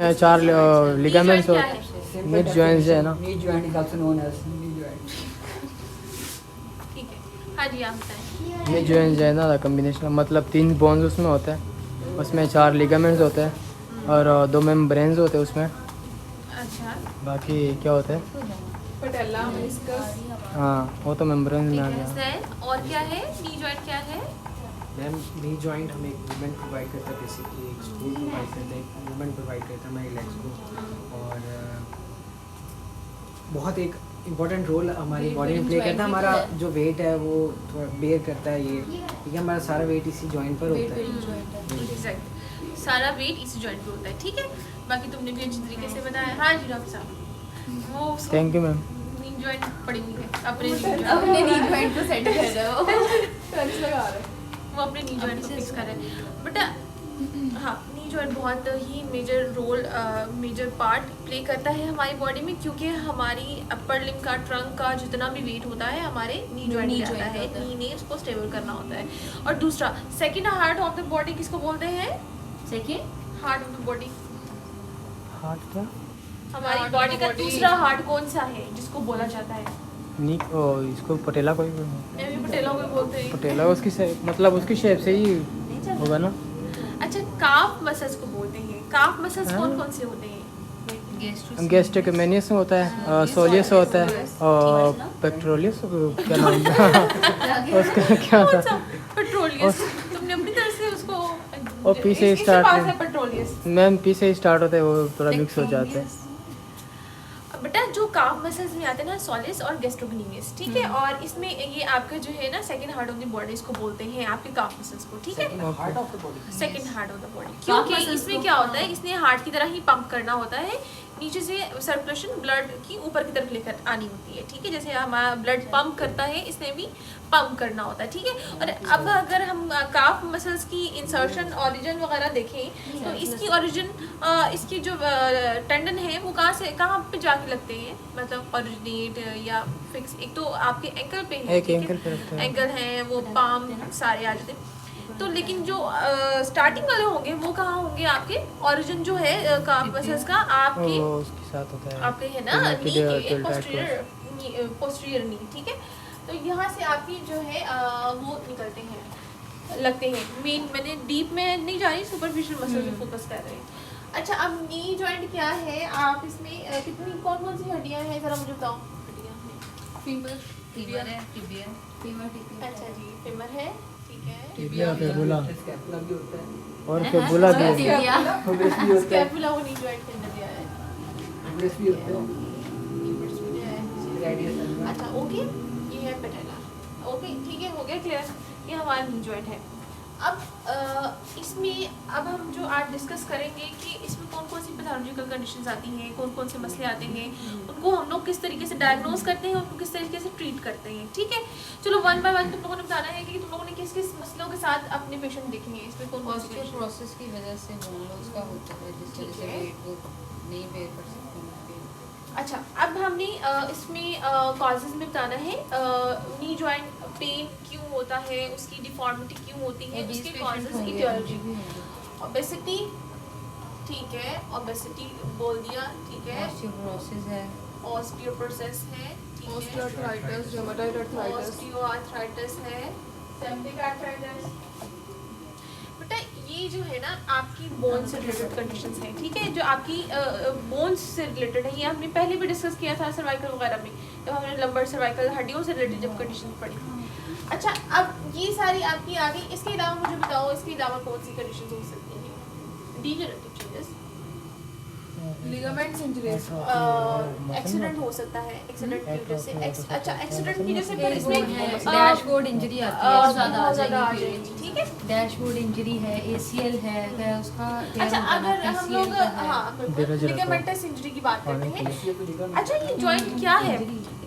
चार लिगामेंट्स और mid joints है ना। Knee joint is also known as knee joint. ठीक है, हाँ जी आप बताएं। मिड जॉइंट्स है ना कम्बिनेशन, मतलब 3 बोन्स उसमें होते हैं, उसमें 4 लिगामेंट्स होते हैं और 2 मेम्ब्रेन्स होते हैं उसमें। अच्छा, बाकी क्या होता है? पटेला, मेनिस्कस। हाँ वो तो मेम्ब्रेन्स में आ ठीक है गया। सर, और क्या है? नी जॉइंट क्या है? मैम नी जॉइंट हमें एक मूवमेंट प्रोवाइड करता है, बेसिकली एक सपोर्ट प्रोवाइड करता है, एक मूवमेंट प्रोवाइड करता है हमारे लेग्स को, और बहुत एक इम्पॉर्टेंट रोल हमारी बॉडी में प्ले करता है। हमारा जो वेट है वो थोड़ा बेयर करता है ये, ठीक है, हमारा सारा वेट इसी जॉइंट पर होता है। एग्जैक्ट, सारा वेट इसी जॉइंट पे होता है। ठीक है, बाकी तुमने भी अच्छी तरीके से बताया। हाँ जी डॉक्टर साहब, वो thank you ma'am. Knee joint पड़ी हुई है अपने अपने नी जॉइंट को सेट कर रहे हो। टच लगा रहे हो। वो अपने नी जॉइंट को फिक्स कर रहे हैं। बट हाँ, नी जॉइंट बहुत ही major role, major part play करता है हमारी बॉडी में, क्योंकि हमारी अपर लिम्ब का, ट्रंक का जितना भी वेट होता है हमारे नी जॉइंट में आता है। नी ने उसको स्टेबल करना होता है। और दूसरा, second heart of the body किसको बोलते हैं? Second heart of the body, heart क्या? हमारी बॉडी का दूसरा हार्ट कौन सा है जिसको बोला जाता है? नी इसको पटेला कोई पटेला को बोलते हैं। पटेला उसकी मतलब उसकी शेप से ही होगा ना। अच्छा, काफ मसल्स को बोलते हैं। काफ मसल्स कौन कौन से होते हैं? गैस्ट्रिक मेनियस होता है, सोलियस होता है और पेट्रोलियस क्या नाम है उसका क्या था? पेट्रोलियस। तुमने अपनी तरफ से उसको और पी से इसके स्टार्ट पास है पेट्रोलियस। मैम पी से स्टार्ट होता है, वो थोड़ा मिक्स हो जाते हैं। बेटा जो काफ मसल्स में आते हैं ना, सोलिस और गैस्ट्रोग्लीनियस, ठीक है, और इसमें ये आपका जो है ना second heart of the body इसको बोलते हैं, आपके काफ मसल्स को। ठीक है, heart of the body, second heart of the body, क्योंकि इसमें क्या होता है, इसने हार्ट की तरह ही पंप करना होता है, नीचे से सर्कुलेशन ब्लड की ऊपर की तरफ लेकर आनी होती है। ठीक है, जैसे हमारा ब्लड पंप करता है, इसने भी पंप करना होता है। ठीक है, और अब अगर हम काफ मसल्स की इंसर्शन, ओरिजिन वगैरह देखें तो इसकी ओरिजिन, इसकी जो टेंडन है वो कहाँ पे जाके लगते हैं, मतलब ओरिजिनेट या फिक्स। एक तो आपके एंकल पे है, एक एंकल पे लगता है। एंकल है, वो पाम सारे आ जाते हैं। तो लेकिन जो स्टार्टिंग वाले होंगे वो कहाँ होंगे? आपके ओरिजिन जो है काफ मसल्स का, आपके वो उसके साथ होता है, आपके है ना नी टिल्ट के पोस्टीरियर नी। ठीक है, तो यहाँ से आपकी जो है वो निकलते हैं, लगते हैं। मेन मैंने डीप में नहीं जा रही, सुपरफिशियल मसल पे फोकस कर रहे हैं। अच्छा, अब नी जॉइंट क्या है? आप इसमें कितनी कौन कौन सी हड्डियाँ हैं, जरा मुझे बताओ। हड्डियाँ हैं, फीमर है, टिबिया। अच्छा जी, फेमर है, ठीक है, टिबिया फिबुला स्कैपुला भी होता है, और फिबुला भी है। ह्यूमरस भी होता है, स्कैपुला वो नी जॉइंट के अंदर दिया है। ह्यूमरस भी होता है, ह्यूमरस भी दिया है। रेडियस है। अच्छा ओके, ये है पेटेला। ओके ठीक है, हो गया क्लियर, ये हमारा नी जॉइंट है। अब इसमें अब हम जो आज डिस्कस करेंगे कि इसमें कौन कौन सी पैथोलॉजिकल कंडीशंस आती हैं, कौन कौन से मसले आते हैं, उनको हम लोग किस तरीके से डायग्नोज करते हैं, उनको किस तरीके से ट्रीट करते हैं। ठीक है, चलो वन बाय वन तुम लोगों ने बताना है कि तुम लोगों ने किस किस मसलों के साथ अपने पेशेंट देखे हैं, इसमें कौन कौन से प्रोसेस की वजह से बोन लॉस का होता है, जिस ठीक वजह से है। वेट को नहीं बेयर कर सकते। अच्छा, अब हमने इसमें कॉजेज में बताना है नी जॉइंट पेन क्यों होता है, उसकी डिफॉर्मिटी क्यों होती है, उसके कॉजेज, इटियोलॉजी। ओबेसिटी, ठीक है, ओबेसिटी बोल दिया, ठीक है, ऑस्टियोपोरोसिस है, ऑस्टियोपोरोसिस है, ठीक है, ऑस्टियोआर्थराइटिस, रूमेटॉइड आर्थराइटिस, ऑस्टियोआर्थराइटिस है, सेप्टिक आर्थराइटिस। बेटा ये जो है ना आपकी बोन से रिलेटेड कंडीशंस हैं, ठीक है, जो आपकी बोन्स से रिलेटेड है। ये हमने पहले भी डिस्कस किया था सर्वाइकल वगैरह में, जब हमने लंबर सर्वाइकल हड्डियों से रिलेटेड जब कंडीशन पढ़ी। अच्छा, अब ये सारी आपकी आ गई, इसके अलावा मुझे बताओ, इसके अलावा कौन सी कंडीशन हो सकती हैं? Degenerative changes, ligaments injuries, accident हो सकता है, एक्सीडेंट की वजह से। अच्छा, एक्सीडेंट की वजह से फिर इसमें डैशबोर्ड इंजरी आती है, बहुत ज़्यादा ज़्यादा आ आ जाएगी, जाएगी। ठीक है। डैशबोर्ड इंजरी है, ACL है उसका अच्छा, अगर हम लोग हाँ धीरज रखो। लिगामेंटस इंजरी की बात करते हैं। ये तो लिगामेंट, अच्छा, ये जॉइंट क्या है?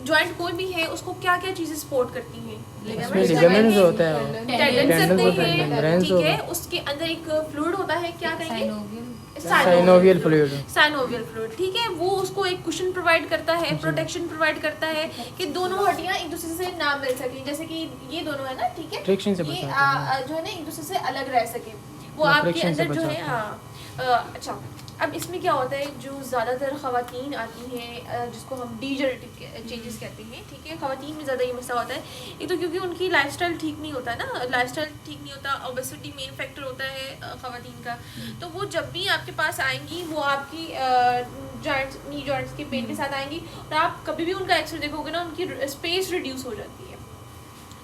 जॉइंट कोई भी है, उसको क्या क्या चीजें सपोर्ट करती हैं? इसमें लिगामेंट्स होता है, टेंडन्स टेंडन्स होते होते हैं, हैं, मेम्ब्रेन्स ठीक है, होते उसके अंदर एक फ्लूइड होता है, क्या कहेंगे? Synovial fluid. साइनोवियल फ्लूइड, ठीक है, वो उसको एक कुशन प्रोवाइड करता है, प्रोटेक्शन प्रोवाइड करता है कि दोनों हड्डियां एक दूसरे से ना मिल सकें, जैसे कि ये दोनों है ना, ठीक है, फ्रिक्शन से ये बचाता है। जो है ना एक दूसरे से अलग रह सके, वो हाँ, आपके friction से अंदर जो है। बचाता है। हाँ अच्छा, अब इसमें क्या होता है, जो ज़्यादातर ख़वातीन आती हैं जिसको हम डीजनरेटिव चेंजेस कहते हैं, ठीक है, ख़वातीन में ज़्यादा ये मसला होता है। एक तो क्योंकि उनकी लाइफस्टाइल ठीक नहीं होता ना, लाइफस्टाइल ठीक नहीं होता, ओबेसिटी मेन फैक्टर होता है ख़वातीन का। तो वो जब भी आपके पास आएंगी वो आपकी जॉइंट्स, नी जॉइंट्स के पेन के साथ आएंगी, और आप कभी भी उनका एक्सरे देखोगे ना, उनकी स्पेस रिड्यूस हो जाती है।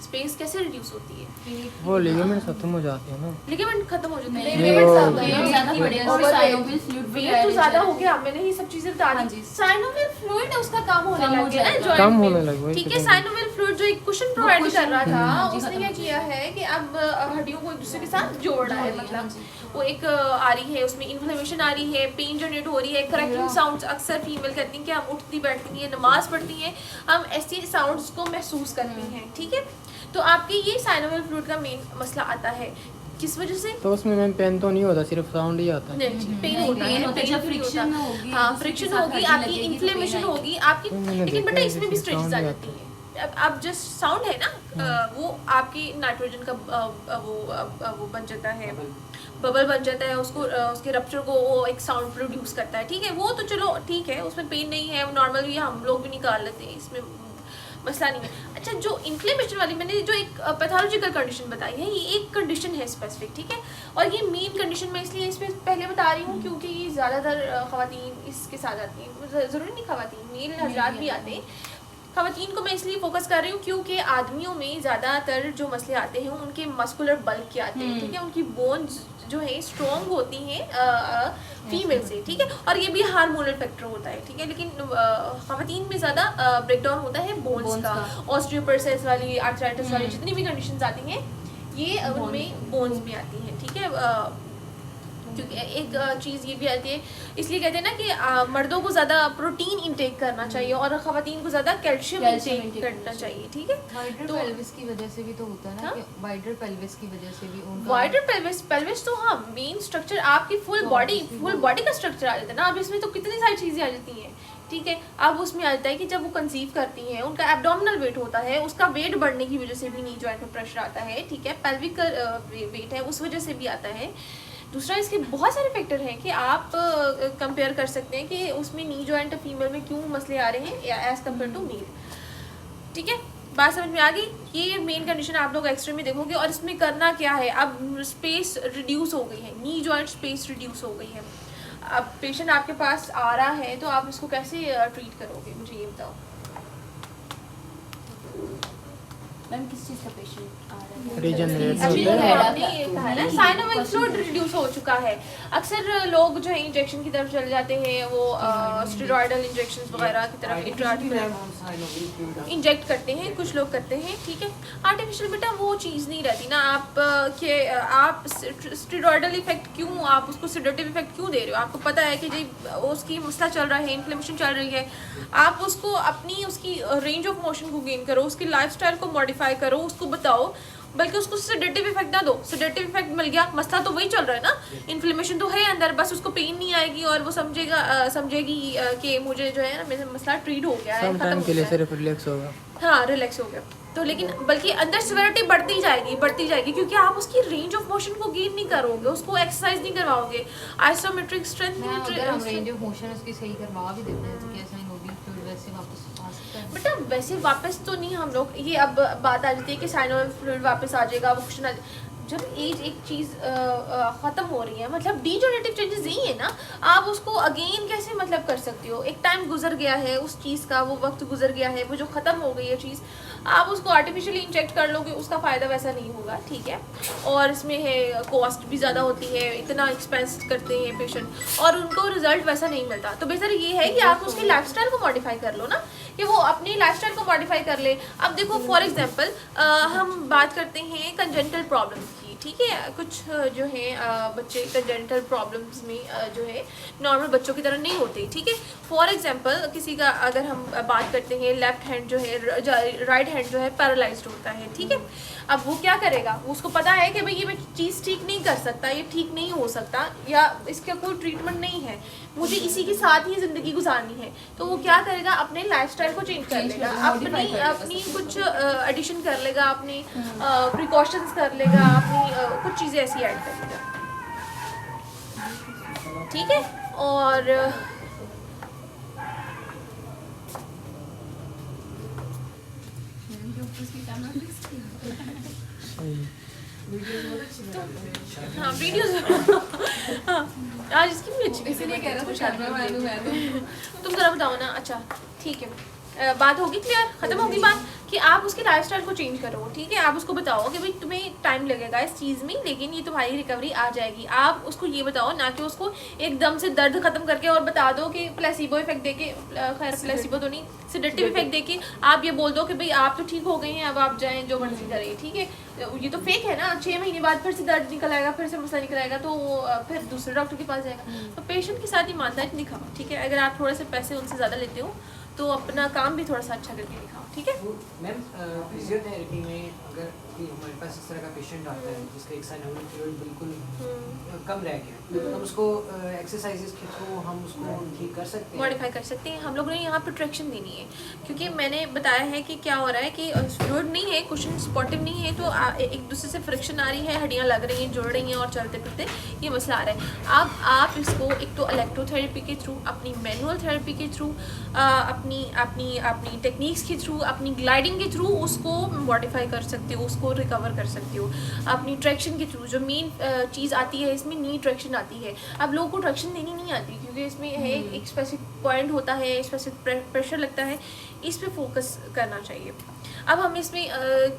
स्पेस कैसे रिड्यूस होती है? वो लिगामेंट खत्म हो जाते हैं ना, लिगामेंट खत्म हो जाते हैं, नहीं, वो- वेट तो ज़्यादा हो गया, मैंने ये सब चीज़ें बता हाँ दी। जी। साइनोवियल फ्लूइड उसका काम होने कम हो लग गया ना जाएगा। joint कम में। होने लगा, वही ठीक तो है, कह रही साइनोवियल फ्लूइड जो एक कुशन प्रोवाइड कर रहा था, जी, उसने खत्म क्या हो किया है कि अब हड्डियों को एक दूसरे के साथ जोड़ रहा है, मतलब वो एक आ रही है, उसमें इन्फ्लेमेशन आ रही है, पेन जनरेट हो रही है, क्रैकिंग साउंड्स अक्सर फीमेल कहती हैं कि हम उठती बैठती हैं, नमाज पढ़ती हैं, हम ऐसे साउंड्स को महसूस करती हैं, ठीक है। तो आपके ये साइनोवियल फ्लूइड का मेन मसला आता है, किस वजह से? तो उसमें मैम पेन तो नहीं होता, सिर्फ साउंड ही आता है। पेन होता है, पेन होता है, पेन जब नहीं फ्रिक्शन होता। होगी, हाँ, किसी फ्रिक्शन के साथ होगी, हड्डी आपकी लगेगी तो इन्फ्लेमेशन पेन होगी आपकी, तो मैंने लेकिन देखा बेटा है इसमें भी किसी स्ट्रेचेस sound आ ही जाती हैं। अब जस्ट साउंड है ना, वो आपकी नाइट्रोजन का वो बन जाता है, बबल बन जाता है, उसको उसके रप्चर को वो एक साउंड प्रोड्यूस करता है, ठीक है। वो तो चलो ठीक है, उसमें पेन नहीं है, नॉर्मल भी हम लोग भी निकाल लेते हैं, इसमें मसला नहीं है। अच्छा, जो इन्फ्लेमेशन वाली मैंने जो एक पैथोलॉजिकल कंडीशन बताई है, ये एक कंडीशन है स्पेसिफिक, ठीक है, और ये मेन कंडीशन मैं इसलिए इसमें पहले बता रही हूँ क्योंकि ये ज़्यादातर ख़वातीन इसके साथ आती हैं, ज़रूरी नहीं ख़वातीन, मेल हज़रात भी आते हैं। ख़वातीन को मैं इसलिए फोकस कर रही हूँ क्योंकि आदमियों में ज़्यादातर जो मसले आते हैं उनके मस्कुलर बल्क के आते हैं, ठीक है, उनकी बोन्स जो है स्ट्रॉन्ग होती हैं फीमेल से, ठीक है, और ये भी हार्मोनल फैक्टर होता है, ठीक है, लेकिन ख़वातीन में ज़्यादा ब्रेकडाउन होता है बोन्स का, ऑस्टियोपोरोसिस वाली, आर्थराइटिस वाली जितनी भी कंडीशंस आती हैं ये उनमें बोन्स में आती हैं, ठीक है। क्योंकि एक चीज़ ये भी आती है, इसलिए कहते हैं ना कि मर्दों को ज़्यादा प्रोटीन इंटेक करना चाहिए और ख़वातीन को ज़्यादा कैल्शियम इंटेक करना चाहिए, ठीक है। वाइडर तो पेल्विस की वजह से भी तो होता है ना, हाँ? कि वाइडर पेल्विस की वजह से भी उनका वाइडर पेल्विस तो हाँ मेन स्ट्रक्चर आपकी फुल बॉडी का स्ट्रक्चर आ जाता है ना। अब इसमें तो कितनी सारी चीज़ें आ जाती हैं, ठीक है। अब उसमें आ जाता है कि जब वो कंसीव करती हैं उनका एब्डोमिनल वेट होता है, उसका वेट बढ़ने की वजह से भी नी जॉइंट में प्रेशर आता है, ठीक है, पेल्विक का वेट है उस वजह से भी आता है। दूसरा इसके बहुत सारे फैक्टर हैं कि आप कंपेयर कर सकते हैं कि उसमें नी जॉइंट फीमेल में क्यों मसले आ रहे हैं एज़ कम्पेयर टू मेल, ठीक है। बात समझ में आ गई। ये मेन कंडीशन आप लोग एक्सरे में देखोगे और इसमें करना क्या है, अब स्पेस रिड्यूस हो गई है, नी जॉइंट स्पेस रिड्यूस हो गई है। अब पेशेंट आपके पास आ रहा है तो आप इसको कैसे ट्रीट करोगे, मुझे ये बताओ। मैम किस चीज़ का पेशेंट आ रहा है? रीजनरेट अभी होता है। आपने ये कहा है ना साइनोवियल फ्लूइड रिड्यूस हो चुका है। अक्सर लोग जो है इंजेक्शन की तरफ चले जाते हैं, वो स्टेरॉयडल इंजेक्शंस वगैरह की तरफ इंजेक्ट करते हैं, कुछ लोग करते हैं, ठीक है। आर्टिफिशियल बेटा वो चीज़ नहीं रहती ना, आप स्टेरॉयडल इफेक्ट क्यों, आप उसको सेडेटिव इफेक्ट क्यों दे रहे हो। आपको पता है कि जी उसकी मसला चल रहा है, इन्फ्लेमेशन चल रही है, आप उसको अपनी उसकी रेंज ऑफ मोशन को गेन करो, उसकी लाइफस्टाइल को मॉडिफाई करो, उसको बताओ, बल्कि उसको सेडेटिव इफेक्ट ना दो। सेडेटिव इफेक्ट मिल गया, मसला तो वही चल रहा है ना, इन्फ्लेमेशन तो है अंदर, बस उसको पेन नहीं आएगी और वो समझेगी कि मुझे जो है ना मेरा मसला ट्रीट हो गया है, सम खत्म टाइम हो के लिए गया है। सिर्फ रिलैक्स होगा। हाँ रिलैक्स हो गया तो, लेकिन बल्कि अंदर सिवियरिटी बढ़ती जाएगी क्योंकि आप उसकी रेंज ऑफ मोशन को गेन नहीं करोगे, उसको एक्सरसाइज नहीं करवाओगे, आइसोमेट्रिक स्ट्रेंथ मैं अगर हम रेंज ऑफ मोशन उसकी सही करवा भी देते हैं तो क्या साइनोवियल फ्लूइड वैसे वापस आ सकता है? बेटा वैसे वापस तो नहीं, हम लोग ये अब बात आ जाती है कि साइनोवियल फ्लूइड वापस आ जाएगा, वो क्वेश्चन जब एज एक चीज़ ख़त्म हो रही है, मतलब डीजनरेटिव चेंजेस यही है ना, आप उसको अगेन कैसे मतलब कर सकते हो। एक टाइम गुजर गया है उस चीज़ का, वो वक्त गुजर गया है, वो जो ख़त्म हो गई है चीज़, आप उसको आर्टिफिशियली इंजेक्ट कर लोगे, उसका फ़ायदा वैसा नहीं होगा, ठीक है। और इसमें है कॉस्ट भी ज़्यादा होती है, इतना एक्सपेंस करते हैं पेशेंट और उनको रिजल्ट वैसा नहीं मिलता। तो बेहतर ये है कि आप उसकी लाइफस्टाइल को मॉडिफाई कर लो ना, कि वो अपनी लाइफस्टाइल को मॉडिफाई कर ले। अब देखो फॉर एग्जांपल हम बात करते हैं कंजेंटल प्रॉब्लम्स की, ठीक है। कुछ जो है बच्चे कंजेंटल प्रॉब्लम्स में जो है नॉर्मल बच्चों की तरह नहीं होते, ठीक है। फॉर एग्जांपल किसी का अगर हम बात करते हैं लेफ्ट हैंड जो है, राइट हैंड जो है पैरालाइज्ड होता है, ठीक है। अब वो क्या करेगा, उसको पता है कि भाई ये मैं चीज़ ठीक नहीं कर सकता, ये ठीक नहीं हो सकता, या इसका कोई ट्रीटमेंट नहीं है, मुझे इसी के साथ ही ज़िंदगी गुजारनी है, तो वो क्या करेगा, अपने लाइफस्टाइल को चेंज कर लेगा, अपनी कुछ एडिशन कर लेगा, अपनी प्रिकॉशंस कर लेगा, अपनी कुछ चीज़ें ऐसी ऐड कर लेगा, ठीक है। और हाँ वीडियोस हाँ आज इसकी भी अच्छी इसीलिए कह रहा था शर्मा मैं तुम जरा बताओ ना। अच्छा ठीक है, बात होगी क्लियर, खत्म होगी बात कि आप उसके लाइफस्टाइल को चेंज करो। ठीक है, आप उसको बताओ कि भाई तुम्हें टाइम लगेगा इस चीज़ में, लेकिन ये तुम्हारी रिकवरी आ जाएगी। आप उसको ये बताओ, ना कि उसको एकदम से दर्द खत्म करके और बता दो कि प्लेसिबो इफेक्ट देके, खैर प्लेसिबो तो नहीं, सेडेटिव इफेक्ट देके आप ये बोल दो कि भाई आप तो ठीक हो गए हैं, अब आप जाएं जो मर्जी करें। ठीक है, ये तो फेक है ना। 6 महीने बाद फिर से दर्द निकल आएगा, फिर से मसला निकल आएगा, तो फिर दूसरे डॉक्टर के पास जाएगा। तो पेशेंट के साथ ईमानदारी दिखाओ। ठीक है, अगर आप थोड़े से पैसे उनसे ज़्यादा लेते हो तो अपना काम भी थोड़ा सा अच्छा करके दिखाओ। ठीक है मैम, फिजियोथेरेपी में अगर कोई हमारे पास इस तरह का पेशेंट आता है जिसका एक साइनोवियल फ्लूइड बिल्कुल कम रह गया, हम उसको एक्सरसाइजेस के थ्रू हम उसको ठीक कर सकते हैं, मॉडिफाई कर सकते हैं। हम लोगों ने यहाँ पर ट्रैक्शन देनी है, क्योंकि मैंने बताया है कि क्या हो रहा है कि फ्लूइड नहीं है, कुशन सपोर्टिव नहीं है, तो एक दूसरे से फ्रिक्शन आ रही है, हड्डियाँ लग रही हैं, जुड़ रही हैं और चलते फिरते ये मसला आ रहा है। अब आप इसको एक तो इलेक्ट्रोथेरेपी के थ्रू, अपनी मैनुअल थेरेपी के थ्रू, अपनी अपनी अपनी टेक्निक्स के थ्रू, अपनी ग्लाइडिंग के थ्रू उसको मॉडिफाई कर सकते हो, उसको रिकवर कर सकते हो। अपनी ट्रैक्शन के थ्रू, जो मेन चीज़ आती है इसमें नी ट्रैक्शन आती है। अब लोगों को ट्रैक्शन देनी नहीं आती, क्योंकि इसमें है एक स्पेसिफिक पॉइंट होता है, स्पेसिफिक प्रेशर लगता है, इस पे फोकस करना चाहिए। अब हम इसमें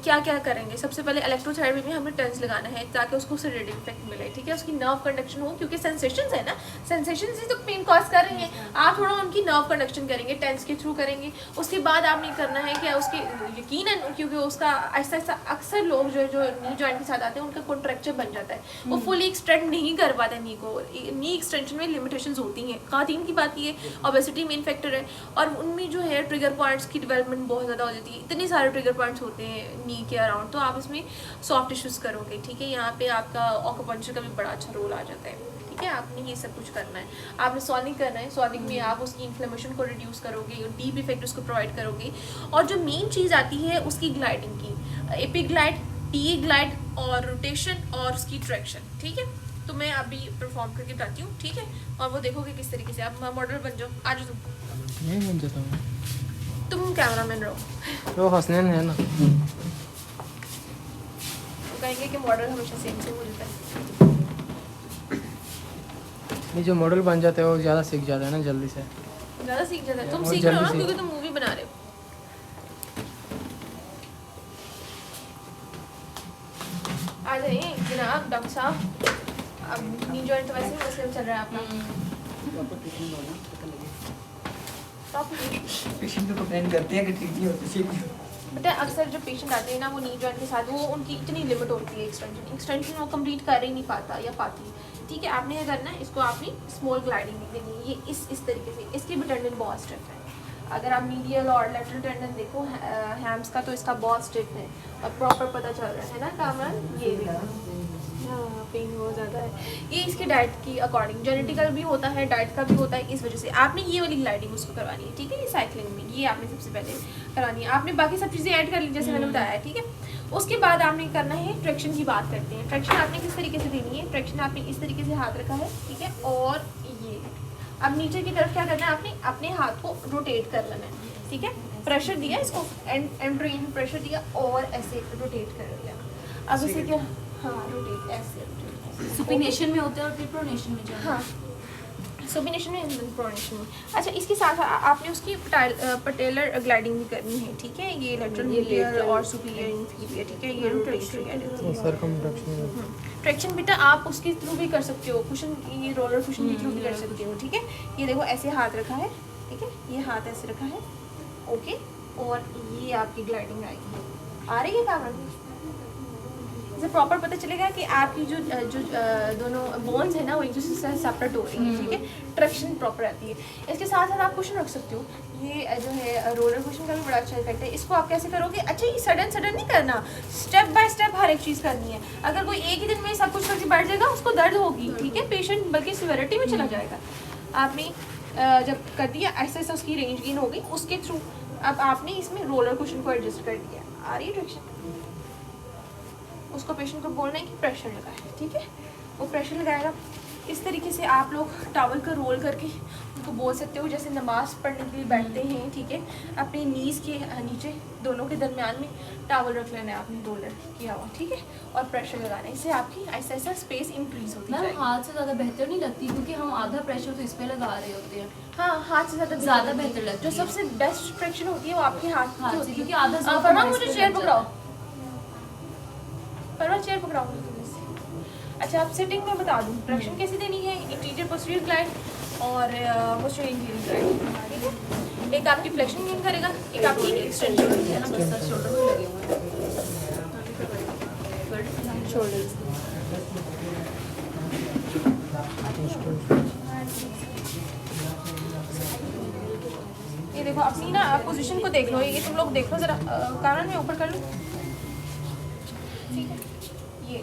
क्या क्या करेंगे? सबसे पहले इलेक्ट्रोथेरेपी में हमें टेंस लगाना है ताकि उसको सेडेटिव इफेक्ट मिले। ठीक है, उसकी नर्व कंडक्शन हो, क्योंकि सेंसेशंस है ना, सेंसेशंस ही तो पेन कॉज कर रही हैं। आप थोड़ा उनकी नर्व कंडक्शन करेंगे, टेंस के थ्रू करेंगे। उसके बाद आपने करना है कि उसके यकीनन, क्योंकि उसका ऐसा ऐसा अक्सर लोग जो नी जॉइंट के साथ आते हैं उनका कॉन्ट्रैक्चर बन जाता है, वो फुली एक्सटेंड नहीं कर पाते नी को। नी एक्सटेंशन में लिमिटेशंस होती हैं। खातिन की बात ये, ओबेसिटी मेन फैक्टर है, और उनमें जो है ट्रिगर पॉइंट्स की डेवलपमेंट बहुत ज़्यादा हो जाती है। इतने सारे ट्रिगर पॉइंट्स होते हैं नी के अराउंड, तो आप इसमें सॉफ्ट टिश्यूज़ करोगे। ठीक है, यहाँ पे आपका ऑक्यूपंक्चर का भी बड़ा अच्छा रोल आ जाता है। ठीक है, आपने ये सब कुछ करना है। आपने सॉनिक करना है, सॉनिक में आप उसकी इन्फ्लेमेशन को रिड्यूस करोगे, डीप इफेक्ट उसको प्रोवाइड करोगे। और जो मेन चीज़ आती है उसकी ग्लाइडिंग की, एपिग्लाइड, टी ग्लाइड और रोटेशन और उसकी ट्रैक्शन। ठीक है, तो मैं अभी परफॉर्म करके बताती हूँ। ठीक है, और वो देखोगे किस तरीके से आप मॉडल बन जाओ। आ जाओ तुम, नहीं बन जाता हूँ, तुम कैमरामैन रहो। तो हसनैन है ना, तो कहेंगे कि मॉडल हमेशा सेम हो जाता है। ये जो मॉडल बन जाते हैं वो ज़्यादा सीख जाता है ना जल्दी से। ज़्यादा सीख जाता है, तुम और सीख रहे हो ना, जल्दी क्योंकि तुम मूवी बना रहे हो। आ जाइए जनाब डॉक्टर साहब। अब नी जॉइंट तो वैसे ही मसले चल रहा है आपका। पेशेंट को कंप्लेन करते हैं कि ठीक नहीं होती ठीक। बट अक्सर जो पेशेंट आते हैं ना, वो नी जॉइंट के साथ, वो उनकी इतनी लिमिट होती है एक्सटेंशन वो कंप्लीट कर ही नहीं पाता या पाती। ठीक है, आपने क्या करना है, इसको आपने स्मॉल ग्लाइडिंग देनी है। ये इस तरीके से, इसकी भी टेंडन बहुत स्टिफ है। अगर आप मीडियल और लेटरल टेंडन देखो हैम्स का, तो इसका बहुत स्टिफ है और प्रॉपर पता चल रहा है ना कामरान। ये भी हाँ, पेन बहुत ज़्यादा है। ये इसके डाइट की अकॉर्डिंग, जेनेटिकल भी होता है, डाइट का भी होता है। इस वजह से आपने ये वाली ग्लाइडिंग उसको करवानी है। ठीक है, ये साइकिलिंग में ये आपने सबसे पहले करवानी है। आपने बाकी सब चीज़ें ऐड कर ली जैसे मैंने बताया है। ठीक है, उसके बाद आपने करना है ट्रैक्शन की बात करते हैं। ट्रैक्शन आपने किस तरीके से देनी है? ट्रैक्शन आपने इस तरीके से हाथ रखा है। ठीक है, और ये अब नीचे की तरफ क्या करना है, आपने अपने हाथ को रोटेट कर लेना है। ठीक है, प्रेशर दिया इसको, एंड प्रेशर दिया और ऐसे रोटेट कर लिया। अब इसे क्या, हाँ रोटेट ऐसे, सुपिनेशन में होता है और फिर प्रोनेशन में जाता है। हाँ सुपिनेशन में, प्रोनेशन में। अच्छा, इसके साथ आपने उसकी पटेलर ग्लाइडिंग भी करनी है। ठीक है, ये लेटरल मीडियल और सुपीरियर इंफीरियर। ठीक है, ये रोटेशन सर्कमडक्शन। ट्रैक्शन बेटा आप उसके थ्रू भी कर सकते हो, कुशन, ये रोलर कुशन के थ्रू भी कर सकते हो। ठीक है, ये देखो ऐसे हाथ रखा है। ठीक है, ये हाथ ऐसे रखा है। ओके, और ये आपकी ग्लाइडिंग आएगी। आ रही है कामरान? इसे प्रॉपर पता चलेगा कि आपकी जो दोनों बोन्स है ना, वो एक दूसरे से सेपरेट हो रही है। ठीक है, ट्रैक्शन प्रॉपर आती है। इसके साथ साथ आप कुशन रख सकते हो। ये जो है रोलर कुशन का भी बड़ा अच्छा इफेक्ट है। इसको आप कैसे करोगे? अच्छा, ये सडन नहीं करना, स्टेप बाय स्टेप हर एक चीज़ करनी है। अगर कोई एक ही दिन में सब कुछ करके बैठ जाएगा, उसको दर्द होगी। ठीक है, पेशेंट बल्कि सिवियरिटी में चला जाएगा। आपने जब कर दिया ऐसे ऐसे, उसकी रेंज गेन होगी, उसके थ्रू अब आपने इसमें रोलर कुशन को एडजस्ट कर दिया। आ रही है ट्रैक्शन? उसको पेशेंट को बोलना है कि प्रेशर लगाए। ठीक है, वो प्रेशर लगाएगा, इस तरीके से आप लोग टॉवल का रोल करके उनको बोल सकते हो, जैसे नमाज़ पढ़ने के लिए बैठते हैं, ठीक है। अपने नीज़ के नीचे दोनों के दरमियान में टॉवल रख लेना है आपने, रोलर किया हुआ, ठीक है, और प्रेशर लगाना है। इससे आपकी ऐसा ऐसा स्पेस इंक्रीज होती है। हाथ से ज़्यादा बेहतर नहीं लगती क्योंकि हम आधा प्रेशर तो इस पे लगा रहे होते हैं। हाँ, हाथ से ज़्यादा बेहतर लगती जो है। सबसे बेस्ट फ्रैक्शन होती है वो आपके हाथ की होती है, क्योंकि आधा फरमा मुझे चेयर पकड़ाओ, फरमा चेयर पकड़ाओ। अच्छा, आप सिटिंग में बता दूँ फ्रैक्शन कैसे देनी है, इंटीरियर पोस्टीरियर ग्लाइड और पोस्टीरियर इंटीरियर ग्लाइड, ठीक है। एक आपकी फ्लेक्शन गेन करेगा, एक आपकी एक्सटेंशन शोल्डर। ये देखो अपनी ना पोजीशन को देख लो, ये तुम लोग देख लो ज़रा, कान में ऊपर कर लो, ठीक है। ये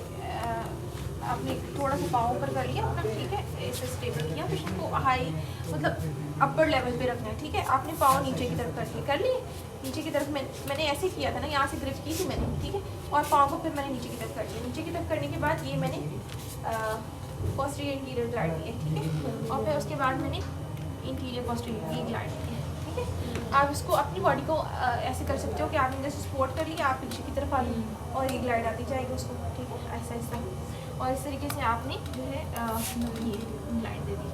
आपने थोड़ा सा पाँव ऊपर कर लिया अपना, ठीक है, ऐसे स्टेबल किया, फिर इसको हाई मतलब अपर लेवल पे रखना है, ठीक है। आपने पाँव नीचे की तरफ कर लिए, नीचे की तरफ मैंने ऐसे किया था ना, यहाँ से ग्रिप की थी मैंने, ठीक है, और पाँव को फिर मैंने नीचे की तरफ कर लिया। नीचे की तरफ करने के बाद ये मैंने पोस्टीरियर इंटीरियर ग्लाइड दिए, ठीक है, और फिर उसके बाद मैंने इंटीरियर पोस्टीरियर ये ग्लाइड दिए, ठीक है। आप इसको अपनी बॉडी को ऐसे कर सकते हो कि आपने जैसे सपोर्ट कर लिया, आप पीछे की तरफ आ गए और ये ग्लाइड आती जाएगी उसको, ठीक है, ऐसा ऐसा। और इस तरीके से आपने जो है ये ग्लाइड दे दी,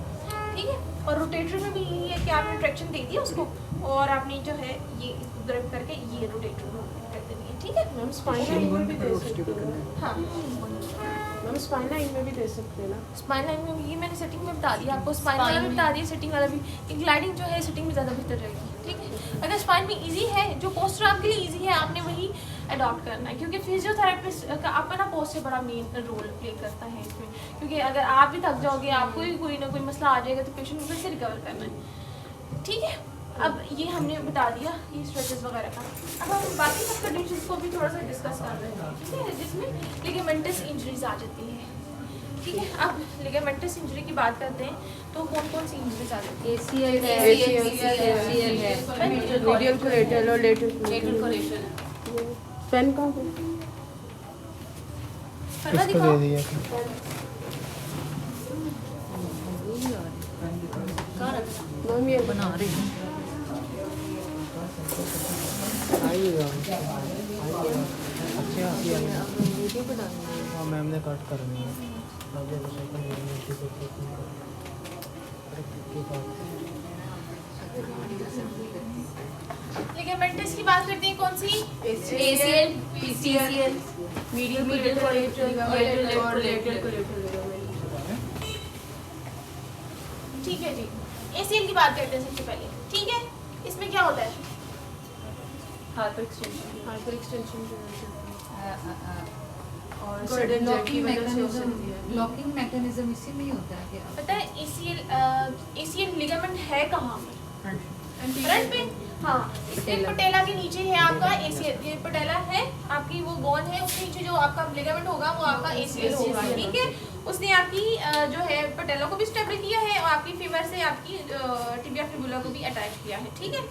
ठीक है। और रोटेटर में भी यही है कि आपने ट्रैक्शन दे दी उसको और आपने जो है ये ग्रिप करके ये रोटेटर कर देनी है, ठीक है। मैम स्पाइन लाइन में भी दे सकते हो। हाँ, मैम स्पाइन लाइन में भी दे सकते हैं ना। स्पाइन लाइन में ये मैंने सेटिंग में बता दिया आपको, स्पाइन वाला भी बता दिया, सेटिंग वाला भी। ग्लाइडिंग जो है सेटिंग में ज़्यादा बेहतर रहेगी, ठीक है। अगर स्पाइन में इजी है, जो पोस्टर आपके लिए इजी है, आपने वही अडॉप्ट करना है, क्योंकि फिजियोथेरेपिस्ट का अपना पोस्टर बड़ा मेन रोल प्ले करता है इसमें, क्योंकि अगर आप भी थक जाओगे, आपको भी कोई ना कोई मसला आ जाएगा, तो पेशेंट को फिर से रिकवर करना है, ठीक है। अब ये हमने बता दिया ये स्ट्रेचेस वगैरह का। अब हम बाकी सब कंडीशंस को भी थोड़ा सा डिस्कस कर रहे हैं, ठीक है, जिसमें लिगामेंटस इंजरीज आ जाती है, ठीक है। अब लिगामेंटस इंजरी की बात करते हैं तो कौन कौन सी इंजरीज आ जाती है? ACL है, मीडियल कोलेटरल और लेटरल कोलेटरल। पेन कहाँ पे? फरमा इसको दिखाओ। दे दिया मैम ये बना रही हूँ। आइएगा अच्छे आप ही आइएगा। वीडियो बनानी है। हाँ मैम ने कट कर दिया। आगे बस एक मिनट लिगामेंटस की बात करते हैं, कौन सी? ACL, PCL, मीडियल कोलेटरल और लेटरल कोलेटरल। ठीक है जी, ACL की बात करते हैं सबसे पहले, ठीक है। इसमें क्या होता है? हाइपर एक्सटेंशन की वजह से और सडन सडन जेट की लॉकिंग वजह से हो सकती है। मैकेनिज्म, लॉकिंग मैकेनिज्म इसी में ही होता है क्या? पता है ACL लिगामेंट है कहाँ पे? फ्रंट पे। हाँ, इसके पटेला के नीचे है आपका ACL। ये पटेला है आपकी, वो बोन है, उसके नीचे जो आपका लिगामेंट होगा वो आपका ACL होगा, ठीक है। उसने आपकी जो है पटेला को भी स्टेबल किया है और आपकी फीमर से आपकी टिबिया फिबुला को भी अटैच किया है, ठीक है।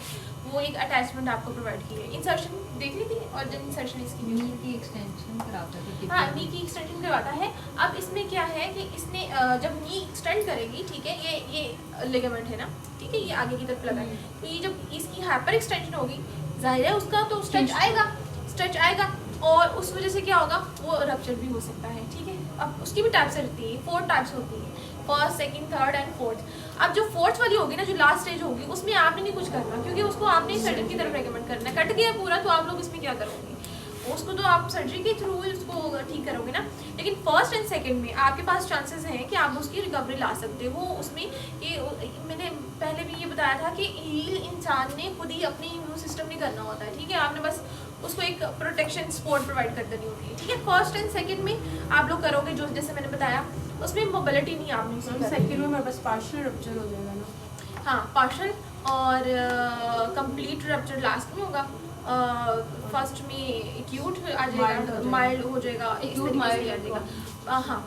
वो एक अटैचमेंट आपको प्रोवाइड की है। इंसर्शन देख ली थी, और जब इंसर्शन इसकी भी नी की एक्सटेंशन कराता है। हाँ, नी की एक्सटेंशन करवाता है। अब इसमें क्या है कि इसने जब नी एक्सटेंड करेगी, ठीक है, ये लिगामेंट है ना, ठीक है, ये आगे की तरफ लगा है, तो ये जब इसकी हाइपर एक्सटेंशन होगी, जाहिर है उसका तो स्ट्रेच आएगा और उस वजह से क्या होगा, वो रप्चर भी हो सकता है, ठीक है। अब उसकी भी टाइप्स रहती है, 4 टाइप्स होती है, first, second, third and fourth. अब जो फोर्थ वाली होगी ना, जो लास्ट स्टेज होगी, उसमें आपने नहीं कुछ करना, क्योंकि उसको आपने सर्जन की तरफ रेकमेंड करना है। कट गया पूरा, तो आप लोग इसमें क्या करोगे, उसको तो आप सर्जरी के थ्रू उसको ठीक करोगे ना। लेकिन फर्स्ट एंड सेकंड में आपके पास चांसेस हैं कि आप उसकी रिकवरी ला सकते हो। उसमें ये मैंने पहले भी ये बताया था कि हील इंसान ने खुद ही अपने इम्यून सिस्टम नहीं करना होता है, ठीक है। आपने बस उसको एक प्रोटेक्शन सपोर्ट प्रोवाइड कर देनी होती है, ठीक है। फर्स्ट एंड सेकंड में आप लोग करोगे जो जैसे मैंने बताया, उसमें मोबिलिटी नहीं आपने उसमें करनी। सेकंड में मेरे पास पार्शियल रप्चर हो जाएगा ना। हाँ, पार्शल और कंप्लीट रप्चर लास्ट में होगा। फर्स्ट में एक्यूट आ जाएगा, माइल्ड हो जाएगा, इस तरीके से आ जाएगा। हाँ,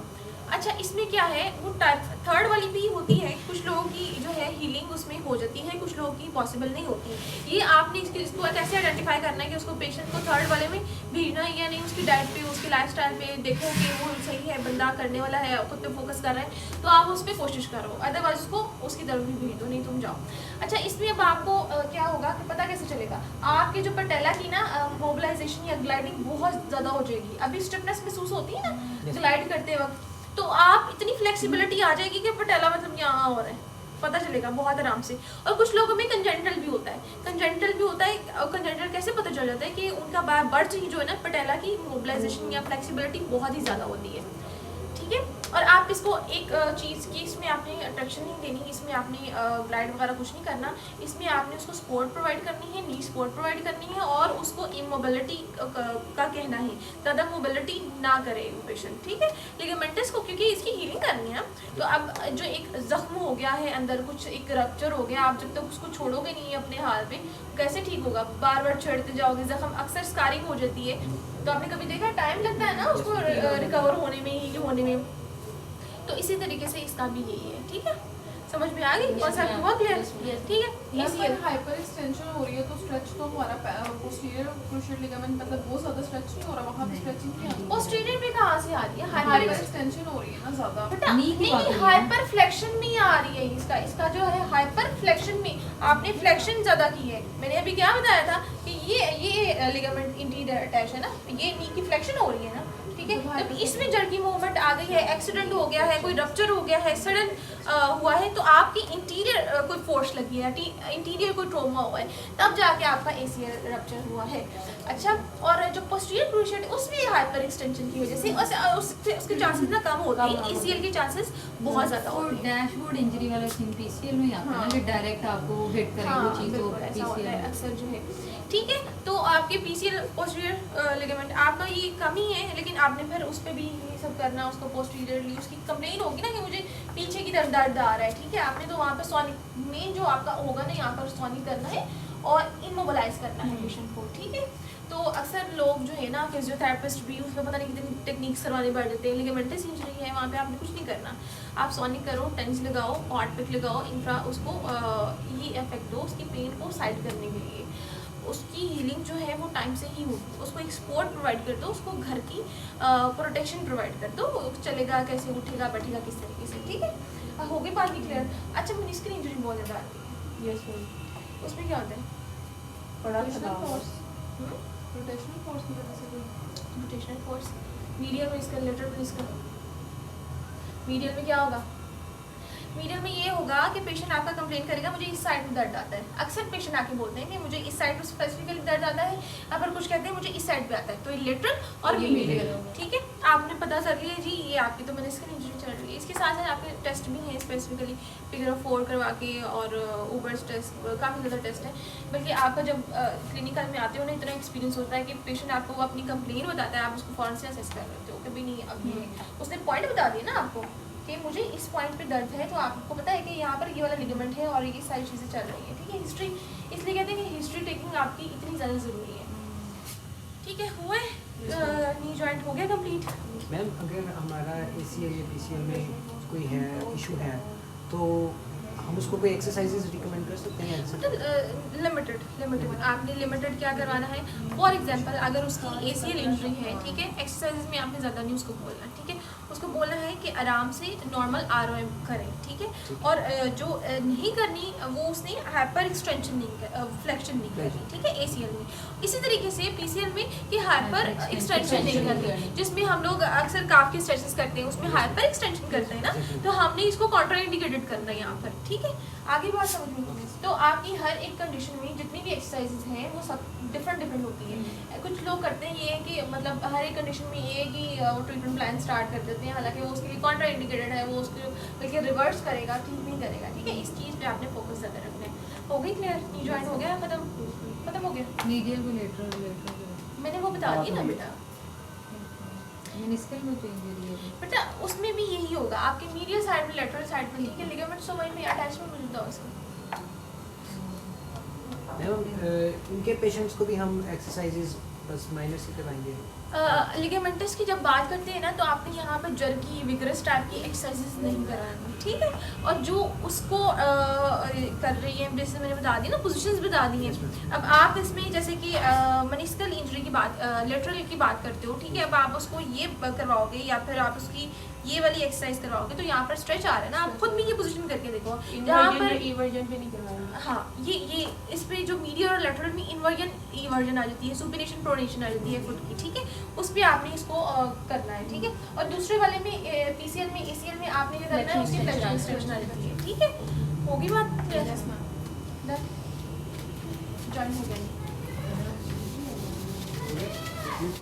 अच्छा, इसमें क्या है, वो टाइप थर्ड वाली भी होती है, कुछ लोगों की जो है हीलिंग उसमें हो जाती है, कुछ लोगों की पॉसिबल नहीं होती। ये आपने इसको कैसे आइडेंटिफाई करना है कि उसको पेशेंट को थर्ड वाले में भेजना है या नहीं, उसकी डाइट पे, उसकी लाइफस्टाइल पे देखो कि वो सही है, बंदा करने वाला है, खुद पे फोकस कर रहा है, तो आप उस पर कोशिश करो, अदरवाइज उसको उसकी तरफ भी भेज दो, नहीं तुम जाओ। अच्छा, इसमें अब आपको क्या होगा कि पता कैसे चलेगा, आपके जो पटेला की ना मोबिलाइजेशन या ग्लाइडिंग बहुत ज़्यादा हो जाएगी। अभी स्टिफनेस महसूस होती है ना ग्लाइड करते वक्त, तो आप इतनी फ्लेक्सिबिलिटी आ जाएगी कि पटेला मतलब यहाँ हो रहा है, पता चलेगा बहुत आराम से। और कुछ लोगों में कंजेंटल भी होता है, कंजेंटल भी होता है। और कंजेंटल कैसे पता चल जाता है कि उनका बर्थ ही जो है ना पटेला की मोबिलाइजेशन या फ्लेक्सिबिलिटी बहुत ही ज़्यादा होती है, ठीक है। और आप इसको एक चीज़ की, इसमें आपने अट्रैक्शन नहीं देनी, इसमें आपने ग्लाइड वगैरह कुछ नहीं करना, इसमें आपने उसको सपोर्ट प्रोवाइड करनी है, नी सपोर्ट प्रोवाइड करनी है, और उसको इमोबिलिटी का कहना है, ज़्यादा मोबिलिटी ना करे पेशेंट, ठीक है। लिगामेंटस को क्योंकि इसकी हीलिंग करनी है, तो अब जो एक जख्म हो गया है अंदर, कुछ एक रप्चर हो गया, आप जब तक उसको छोड़ोगे नहीं अपने हाल पे, कैसे ठीक होगा, बार बार छेड़ते जाओगे, जख्म अक्सर स्कारिंग हो जाती है, तो आपने कभी देखा टाइम लगता है ना उसको रिकवर होने में, हील होने में, तो इसी तरीके से इसका भी यही है, ठीक है। समझ में आ गई कॉन्सेप्ट, हुआ क्लियर, ठीक है। अगर हाइपर एक्सटेंशन हो रही है तो स्ट्रेच तो हमारा पोस्टीरियर क्रूशियल लिगामेंट मतलब बहुत ज़्यादा स्ट्रेच नहीं हो रहा, वहाँ पे स्ट्रेचिंग नहीं आ रही। पोस्टीरियर में कहाँ से आ रही है हाइपर एक्सटेंशन हो रही है ना ज़्यादा, बेटा, नहीं, हाइपर फ्लेक्शन में आ रही है इसका जो है हाइपर फ्लेक्शन में, आपने फ्लेक्शन ज़्यादा की है। मैंने अभी क्या बताया था कि ये लिगामेंट इंटीरियर अटैच है ना, ये नी की फ्लेक्शन हो रही है ना, ठीक है। जब इसमें जड़ की मूवमेंट आ गई है, एक्सीडेंट हो गया है, कोई रप्चर हो गया है, सडन हुआ है, तो आपकी इंटीरियर कोई फोर्स लगी है, इंटीरियर कोई ट्रोमा हुआ है, तब जाके आपका ACL रप्चर हुआ है। अच्छा, और जो पोस्टीरियर क्रूशियल उसमें हाइपर एक्सटेंशन की वजह से उसके चांसेस ना कम होते हैं, ACL के चांसेस बहुत ज़्यादा होते हैं। डैशबोर्ड इंजरी वाला सीन PCL में आता है ना, कि डायरेक्ट आपको हिट करेगी वो चीज़, तो ऐसा होता है PCL अक्सर जो है, ठीक है। तो आपके PCL पोस्टीरियर लिगामेंट आपका ये कमी है, लेकिन आपने फिर उस पर भी ये सब करना, उसको पोस्टीरियरली उसकी कंप्लेन होगी ना कि मुझे पीछे की तरफ दर्द आ रहा है, ठीक है। आपने तो वहाँ पर सोनिक मेन जो आपका होगा ना, यहाँ पर सोनिक करना है और इमोबिलाइज करना है पेशेंट को, ठीक है। तो अक्सर लोग जो है ना, फिजियोथेरेपिस्ट भी उसमें पता नहीं कितनी टेक्निक्स करवाने पड़ जाते हैं। लिगामेंटस इंजरी है, वहाँ पे आपने कुछ नहीं करना, आप सोनिक करो, टेंस लगाओ, हॉट पिक लगाओ, इंफ्रा उसको ये इफेक्ट दो उसकी पेन को साइड करने के लिए, उसकी हीलिंग जो है वो टाइम से ही होगी। उसको एक सपोर्ट प्रोवाइड कर दो, उसको घर की प्रोटेक्शन प्रोवाइड कर दो, चलेगा कैसे, उठेगा बैठेगा किस तरीके से, ठीक है। हो गई बात की क्लियर। अच्छा, मेनिस्कल इंजरी बहुत ज़्यादा आती है, यस मैम, उसमें क्या होता है, बड़ा फोर्स, रोटेशनल फोर्स की वजह से कोई रोटेशनल फोर्स, मीडियल में इसका, लेटरल में इसका, मीडियल में क्या होगा, मीडियल में ये होगा कि पेशेंट आपका कंप्लेन करेगा मुझे इस साइड में दर्द आता है। अक्सर पेशेंट आके बोलते हैं कि मुझे इस साइड में स्पेसिफिकली दर्द आता है, अगर कुछ कहते हैं मुझे इस साइड पे आता है, तो ये लेटरल और मीडियल, ठीक है। आपने पता कर लिया जी, ये आपकी तो मेनिस्कल इंजरी चल रही है। इसके साथ साथ आपके टेस्ट भी हैं स्पेसिफिकली, फिगर ऑफ 4 करवा के, और ऊबर्स टेस्ट, काफ़ी ज़्यादा टेस्ट है। बल्कि आपका जब क्लिनिकल में आते हो ना, इतना एक्सपीरियंस होता है कि पेशेंट आपको अपनी कंप्लेन बताता है, आप उसको फ़ौरन से असेस कर लेते हो कि भाई नहीं, अब उसने पॉइंट बता दिया ना आपको कि मुझे इस पॉइंट पे दर्द है, तो आपको पता है कि यहाँ पर ये वाला लिगामेंट है और ये सारी चीज़ें चल रही हैं, ठीक है। हिस्ट्री इसलिए कहते हैं कि हिस्ट्री टेकिंग आपकी इतनी ज़्यादा ज़रूरी है, ठीक है। हुए नी जॉइंट हो गया कंप्लीट। मैम, अगर हमारा ACL या PCL में कोई है इशू है, तो हम उसको कोई एक्सरसाइजेज रिकमेंड कर सकते हैं? लिमिटेड आपने लिमिटेड क्या करवाना है। फॉर एग्जांपल अगर उसकी ACL इंजरी है, ठीक है, एक्सरसाइजेज में आपने ज़्यादा नहीं उसको बोलना, ठीक है। उसको बोलना है कि आराम से नॉर्मल ROM करें, ठीक है। और जो नहीं करनी वो उसने हाइपर एक्सटेंशन नहीं, फ्लेक्शन नहीं करनी, ठीक है, ACL में। इसी तरीके से PCL में कि हाइपर एक्सटेंशन नहीं करनी, जिसमें हम लोग अक्सर काफ के स्ट्रेचेस करते हैं, उसमें हाइपर एक्सटेंशन करते हैं ना, तो हमने इसको कॉन्ट्राइंडिकेटेड करना है यहाँ पर, ठीक है। आगे बात समझ में, तो आपकी हर एक कंडीशन में जितनी भी एक्सरसाइजेज हैं वो सब डिफरेंट होती है। कुछ लोग करते हैं ये कि मतलब हर एक कंडीशन में ये है कि वो ट्रीटमेंट प्लान स्टार्ट कर देते हैं, हालांकि वो उसके लिए कॉन्ट्रा इंडिकेटेड है, वो उसके बल्कि रिवर्स करेगा, ठीक नहीं करेगा, ठीक है। इस चीज़ पे आपने फोकस ज़्यादा रखना है। हो गई क्लियर? नी जॉइंट हो गया, खत्म हो गया। मीडियल को लेटरल मैंने वो बता दिया ना बेटा, मेनिस्कल में जो इंजरी है बेटा उसमें भी यही होगा, आपके मीडियल साइड में, लेटरल साइड में, ठीक है, लिगामेंट तो वहीं पे अटैचमेंट मिलता है उसका। मैम, इनके पेशेंट्स को भी हम एक्सरसाइजेज बस माइनर सी करवाएंगे। लिगामेंटस की जब बात करते हैं ना तो आपने यहाँ पर जर्की विगरस टाइप की एक्सरसाइजेस नहीं करानी, ठीक है। और जो उसको कर रही है, जैसे मैंने बता दी ना, पोजीशंस बता दी हैं। अब आप इसमें जैसे कि मनिस्कल इंजरी की बात, लेटरल की बात करते हो, ठीक है। अब आप उसको ये करवाओगे या फिर आप उसकी ये वाली एक्सरसाइज करवाओगे तो यहाँ पर स्ट्रेच आ रहा है ना, आप खुद भी ये पोजीशन करके देखो यहाँ पर। इवर्जन पे नहीं करवाएंगे। हाँ, ये इस पे जो मीडियल और लेटरल में इवर्जन आ जाती है, सुपिनेशन प्रोनेशन आ जाती है फुट की, ठीक है। उस पे आपने इसको करना है, ठीक है। और दूसरे वाले में पीसीएल में एसीएल में आपने ये करना है, उसकी फ्लेक्शन स्ट्रेच आ जाती है, ठीक है। होगी बात? Yes, ma'am. जॉइन हो गया।